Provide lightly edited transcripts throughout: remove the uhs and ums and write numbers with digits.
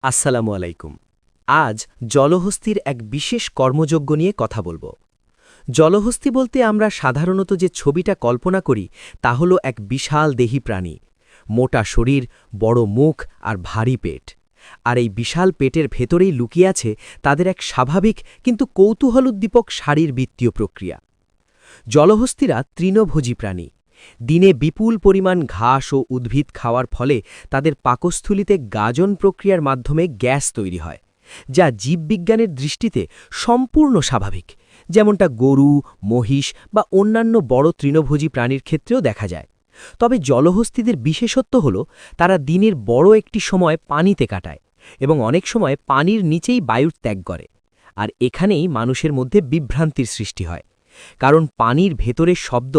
আসসালামু আলাইকুম। আজ জলহস্তির এক বিশেষ কর্মযজ্ঞ নিয়ে কথা বলবো। জলহস্তি বলতে আমরা সাধারণত যে ছবিটা কল্পনা করি তা হল এক বিশাল দেহী প্রাণী, মোটা শরীর, বড় মুখ আর ভারী পেট। আর এই বিশাল পেটের ভেতরেই লুকিয়ে আছে তাদের এক স্বাভাবিক কিন্তু কৌতূহলোদ্দীপক শারীরবৃত্তীয় প্রক্রিয়া। জলহস্তিরা তৃণভোজী প্রাণী। দিনে বিপুল পরিমাণ ঘাস ও উদ্ভিদ খাওয়ার ফলে তাদের পাকস্থলিতে গাজন প্রক্রিয়ার মাধ্যমে গ্যাস তৈরি হয়, যা জীববিজ্ঞানের দৃষ্টিতে সম্পূর্ণ স্বাভাবিক, যেমনটা গরু, মহিষ বা অন্যান্য বড় তৃণভোজী প্রাণীর ক্ষেত্রেও দেখা যায়। তবে জলহস্তিদের বিশেষত্ব হল তারা দিনের বড় একটি সময় পানিতে কাটায় এবং অনেক সময় পানির নিচেই বায়ুর ত্যাগ করে। আর এখানেই মানুষের মধ্যে বিভ্রান্তির সৃষ্টি হয়, কারণ পানির ভেতরের শব্দ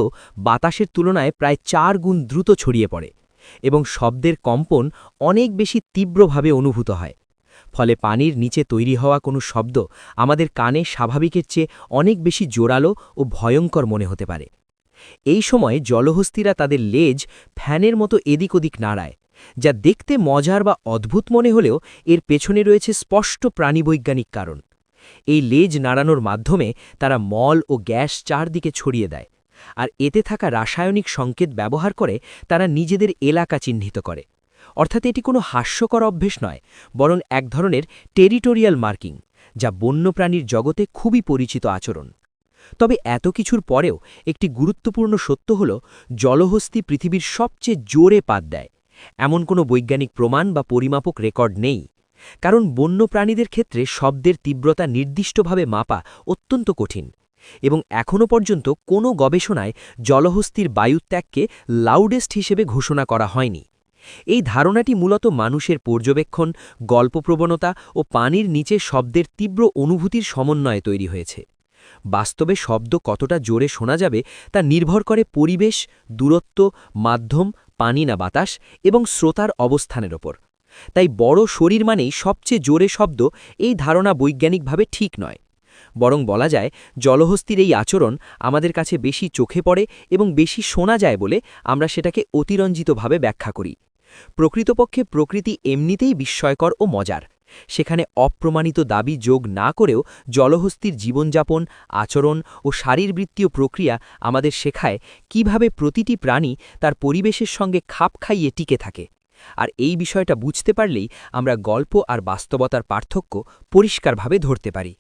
বাতাসের তুলনায় প্রায় ৪ গুণ দ্রুত ছড়িয়ে পড়ে এবং শব্দের কম্পন অনেক বেশি তীব্রভাবে অনুভূত হয়। ফলে পানির নিচে তৈরি হওয়া কোনো শব্দ আমাদের কানে স্বাভাবিকের চেয়ে অনেক বেশি জোরালো ও ভয়ঙ্কর মনে হতে পারে। এই সময় জলহস্তিরা তাদের লেজ ফ্যানের মতো এদিক ওদিক নাড়ায়, যা দেখতে মজার বা অদ্ভুত মনে হলেও এর পেছনে রয়েছে স্পষ্ট প্রাণীবৈজ্ঞানিক কারণ। এই লেজ নাড়ানোর মাধ্যমে তারা মল ও গ্যাস চারদিকে ছড়িয়ে দেয়, আর এতে থাকা রাসায়নিক সংকেত ব্যবহার করে তারা নিজেদের এলাকা চিহ্নিত করে। অর্থাৎ এটি কোনো হাস্যকর অভ্যেস নয়, বরং এক ধরনের টেরিটোরিয়াল মার্কিং, যা বন্যপ্রাণীর জগতে খুবই পরিচিত আচরণ। তবে এত কিছুর পরেও একটি গুরুত্বপূর্ণ সত্য হল, জলহস্তি পৃথিবীর সবচেয়ে জোরে পাত দেয় এমন কোনো বৈজ্ঞানিক প্রমাণ বা পরিমাপক রেকর্ড নেই, কারণ বন্যপ্রাণীদের ক্ষেত্রে শব্দের তীব্রতা নির্দিষ্টভাবে মাপা অত্যন্ত কঠিন এবং এখনও পর্যন্ত কোনো গবেষণায় জলহস্তির বায়ুত্যাগকে লাউডেস্ট হিসেবে ঘোষণা করা হয়নি। এই ধারণাটি মূলত মানুষের পর্যবেক্ষণ, গল্পপ্রবণতা ও পানির নিচে শব্দের তীব্র অনুভূতির সমন্বয়ে তৈরি হয়েছে। বাস্তবে শব্দ কতটা জোরে শোনা যাবে তা নির্ভর করে পরিবেশ, দূরত্ব, মাধ্যম, পানি না বাতাস এবং শ্রোতার অবস্থানের ওপর। তাই বড় শরীর মানেই সবচেয়ে জোরে শব্দ, এই ধারণা বৈজ্ঞানিকভাবে ঠিক নয়। বরং বলা যায়, জলহস্তির এই আচরণ আমাদের কাছে বেশি চোখে পড়ে এবং বেশি শোনা যায় বলে আমরা সেটাকে অতিরঞ্জিতভাবে ব্যাখ্যা করি। প্রকৃতপক্ষে প্রকৃতি এমনিতেই বিস্ময়কর ও মজার। সেখানে অপ্রমাণিত দাবি যোগ না করেও জলহস্তির জীবনযাপন, আচরণ ও শারীরবৃত্তীয় প্রক্রিয়া আমাদের শেখায় কিভাবে প্রতিটি প্রাণী তার পরিবেশের সঙ্গে খাপ খাইয়ে টিকে থাকে। আর এই বিষয়টা বুঝতে পারলেই আমরা গল্প আর বাস্তবতার পার্থক্য পরিষ্কারভাবে ধরতে পারি।